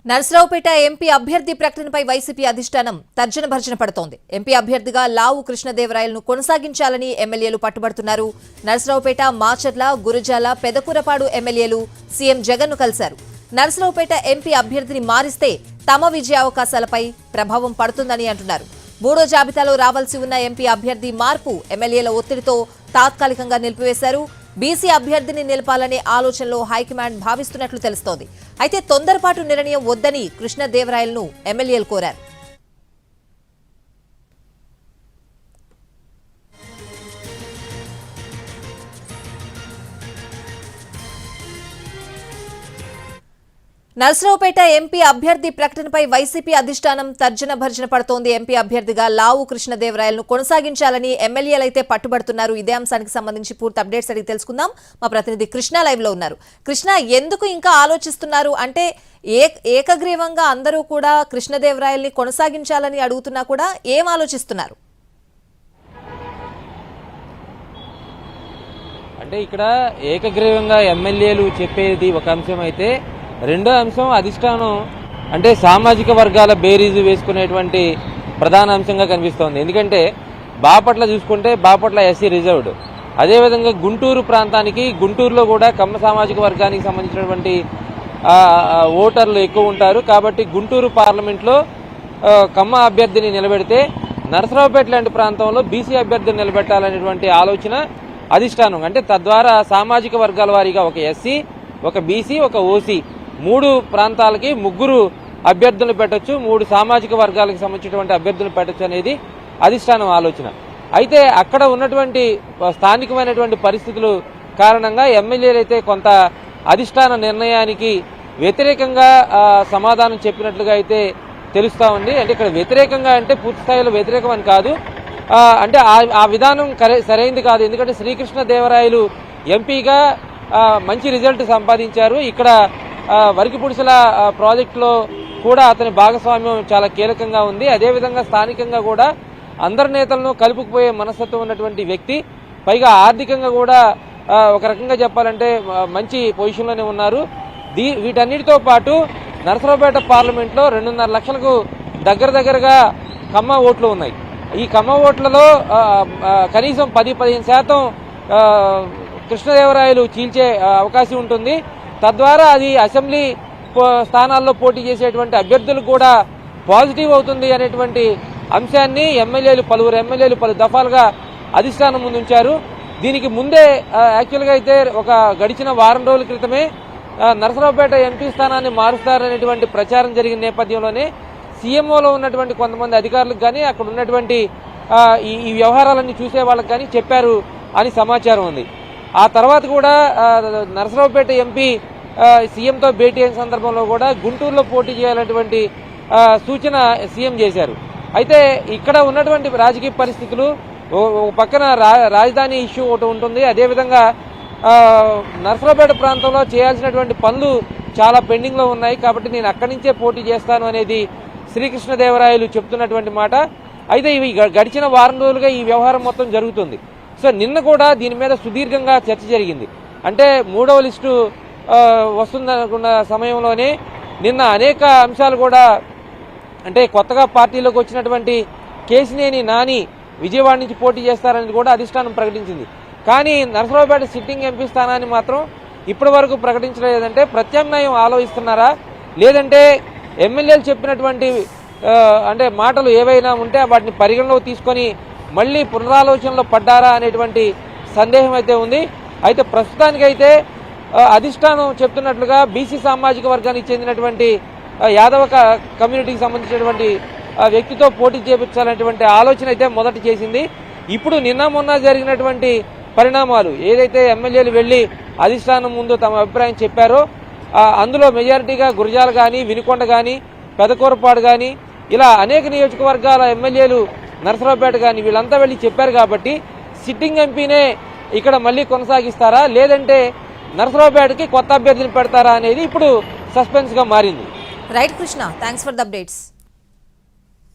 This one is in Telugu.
నర్సరావుపేట ఎంపీ అభ్యర్థి ప్రకటనపై వైసీపీ అధిష్టానం తర్జన భర్జన పడుతోంది. ఎంపీ అభ్యర్థిగా లావు కృష్ణదేవరాయలను కొనసాగించాలని ఎమ్మెల్యేలు పట్టుబడుతున్నారు. నర్సరావుపేట, మాచర్ల, గురజాల, పెదకూరపాడు ఎమ్మెల్యేలు సీఎం జగన్ను కలిశారు. నర్సరావుపేట ఎంపీ అభ్యర్థిని మారిస్తే తమ విజయ అవకాశాలపై ప్రభావం పడుతుందని అంటున్నారు. మూడో జాబితాలో రావాల్సి ఉన్న ఎంపీ అభ్యర్థి మార్పు ఎమ్మెల్యేల ఒత్తిడితో తాత్కాలికంగా నిలిపివేశారు. బీసీ అభ్యర్థిని నిలపాలనే ఆలోచనలో హైకమాండ్ భావిస్తున్నట్లు తెలుస్తోంది. అయితే తొందరపాటు నిర్ణయం వద్దని కృష్ణదేవరాయలను ఎమ్మెల్యేలు కోరారు. నర్సరావుపేట ఎంపీ అభ్యర్థి ప్రకటనపై వైసీపీ అధిష్టానం తర్జన భర్జన పడుతోంది. ఎంపీ అభ్యర్థిగా లావు కృష్ణదేవరాయలను కొనసాగించాలని ఎమ్మెల్యేలైతే పట్టుబడుతున్నారు. ఇదే అంశానికి సంబంధించి పూర్తి అప్డేట్స్ అడిగి తెలుసుకుందాం. మా ప్రతినిధి కృష్ణ లైవ్ లో ఉన్నారు. కృష్ణ, ఎందుకు ఇంకా ఆలోచిస్తున్నారు? అంటే ఏకగ్రీవంగా అందరూ కూడా కృష్ణదేవరాయల్ని కొనసాగించాలని అడుగుతున్నా కూడా ఏం ఆలోచిస్తున్నారు? అంటే ఇక్కడ ఏకగ్రీవంగా ఎమ్మెల్యేలు చెప్పేది ఒక అంశం అయితే, రెండో అంశం అధిష్టానం అంటే సామాజిక వర్గాల బేరీజు వేసుకునేటువంటి ప్రధాన అంశంగా కనిపిస్తోంది. ఎందుకంటే బాపట్ల చూసుకుంటే బాపట్ల ఎస్సీ రిజర్వ్డ్, అదేవిధంగా గుంటూరు ప్రాంతానికి గుంటూరులో కూడా కమ్మ సామాజిక వర్గానికి సంబంధించినటువంటి ఓటర్లు ఎక్కువ ఉంటారు. కాబట్టి గుంటూరు పార్లమెంట్లో కమ్మ అభ్యర్థిని నిలబెడితే నరసరావుపేట లాంటి ప్రాంతంలో బీసీ అభ్యర్థిని నిలబెట్టాలనేటువంటి ఆలోచన అధిష్టానం. అంటే తద్వారా సామాజిక వర్గాల వారీగా ఒక ఎస్సీ, ఒక బీసీ, ఒక ఓసీ మూడు ప్రాంతాలకి ముగ్గురు అభ్యర్థులు పెట్టొచ్చు, మూడు సామాజిక వర్గాలకు సంబంధించినటువంటి అభ్యర్థులు పెట్టొచ్చు అనేది అధిష్టానం ఆలోచన. అయితే అక్కడ ఉన్నటువంటి స్థానికమైనటువంటి పరిస్థితులు కారణంగా ఎమ్మెల్యేలు అయితే కొంత అధిష్టాన నిర్ణయానికి వ్యతిరేకంగా సమాధానం చెప్పినట్లుగా అయితే తెలుస్తా ఉంది. అంటే ఇక్కడ వ్యతిరేకంగా అంటే పూర్తి స్థాయిలో వ్యతిరేకం అని కాదు, అంటే ఆ విధానం సరైంది కాదు. ఎందుకంటే శ్రీకృష్ణదేవరాయలు ఎంపీగా మంచి రిజల్ట్ సంపాదించారు. ఇక్కడ వరికిపుడిసెల ప్రాజెక్టులో కూడా అతని భాగస్వామ్యం చాలా కీలకంగా ఉంది. అదేవిధంగా స్థానికంగా కూడా అందరి నేతలను కలుపుకుపోయే మనస్తత్వం ఉన్నటువంటి వ్యక్తి, పైగా ఆర్థికంగా కూడా ఒక రకంగా చెప్పాలంటే మంచి పొజిషన్లోనే ఉన్నారు. వీటన్నిటితో పాటు నరసరావుపేట పార్లమెంట్లో 2.5 లక్షలకు దగ్గరగా కమ్మ ఓట్లు ఉన్నాయి. ఈ కమ్మ ఓట్లలో కనీసం 10-15% కృష్ణదేవరాయలు చీల్చే అవకాశం ఉంటుంది. తద్వారా అది అసెంబ్లీ స్థానాల్లో పోటీ చేసేటువంటి అభ్యర్థులు కూడా పాజిటివ్ అవుతుంది అనేటువంటి అంశాన్ని పలువురు ఎమ్మెల్యేలు పలు దఫాలుగా అధిష్టానం ముందుంచారు. దీనికి ముందే యాక్చువల్గా అయితే ఒక గడిచిన వారం రోజుల క్రితమే నరసరావుపేట ఎంపీ స్థానాన్ని మారుస్తారనేటువంటి ప్రచారం జరిగిన నేపథ్యంలోనే సీఎంఓలో ఉన్నటువంటి కొంతమంది అధికారులకు కానీ అక్కడ ఉన్నటువంటి ఈ వ్యవహారాలన్నీ చూసే వాళ్ళకి కానీ చెప్పారు అని సమాచారం ఉంది. ఆ తర్వాత కూడా నరసరావుపేట ఎంపీ సీఎంతో భేటీ అయిన సందర్భంలో కూడా గుంటూరులో పోటీ చేయాలనేటువంటి సూచన సీఎం చేశారు. అయితే ఇక్కడ ఉన్నటువంటి రాజకీయ పరిస్థితులు, ఒక పక్కన రాజధాని ఇష్యూ ఒకటి ఉంటుంది, అదేవిధంగా నరసరావుపేట ప్రాంతంలో చేయాల్సినటువంటి పనులు చాలా పెండింగ్లో ఉన్నాయి. కాబట్టి నేను అక్కడి నుంచే పోటీ చేస్తాను అనేది శ్రీకృష్ణదేవరాయలు చెప్తున్నటువంటి మాట. అయితే ఇవి గడిచిన వారం రోజులుగా ఈ వ్యవహారం మొత్తం జరుగుతుంది. సో నిన్న కూడా దీని మీద సుదీర్ఘంగా చర్చ జరిగింది. అంటే మూడవ లిస్టు వస్తుందనుకున్న సమయంలోనే నిన్న అనేక అంశాలు కూడా, అంటే కొత్తగా పార్టీలోకి వచ్చినటువంటి కేశినేని నాని విజయవాడ నుంచి పోటీ చేస్తారని కూడా అధిష్టానం ప్రకటించింది. కానీ నరసరావుపేట సిట్టింగ్ ఎంపీ స్థానాన్ని మాత్రం ఇప్పటి వరకు ప్రకటించలేదంటే ప్రత్యామ్నాయం ఆలోచిస్తున్నారా, లేదంటే ఎమ్మెల్యేలు చెప్పినటువంటి అంటే మాటలు ఏవైనా ఉంటే వాటిని పరిగణలోకి తీసుకొని మళ్లీ పునరాలోచనలో పడ్డారా అనేటువంటి సందేహం అయితే ఉంది. అయితే ప్రస్తుతానికైతే అధిష్టానం చెప్తున్నట్లుగా బీసీ సామాజిక వర్గానికి చెందినటువంటి యాదవ కమ్యూనిటీకి సంబంధించినటువంటి వ్యక్తితో పోటీ చేయించాలనేటువంటి ఆలోచన అయితే మొదట చేసింది. ఇప్పుడు నిన్న మొన్న జరిగినటువంటి పరిణామాలు ఏదైతే ఎమ్మెల్యేలు వెళ్లి అధిష్టానం ముందు తమ అభిప్రాయం చెప్పారో అందులో మెజారిటీగా గురజాల కానీ, వినుకొండ కానీ, పెదకూరపాడు కానీ ఇలా అనేక నియోజకవర్గాల ఎమ్మెల్యేలు, నరసరావుపేట కానీ వీళ్ళంతా వెళ్ళి చెప్పారు. కాబట్టి సిట్టింగ్ ఎంపీనే ఇక్కడ మళ్ళీ కొనసాగిస్తారా, లేదంటే నరసరావుపేటకి కొత్త అభ్యర్థిని పెడతారా అనేది ఇప్పుడు సస్పెన్స్ గా మారింది. Right Krishna, thanks for the updates.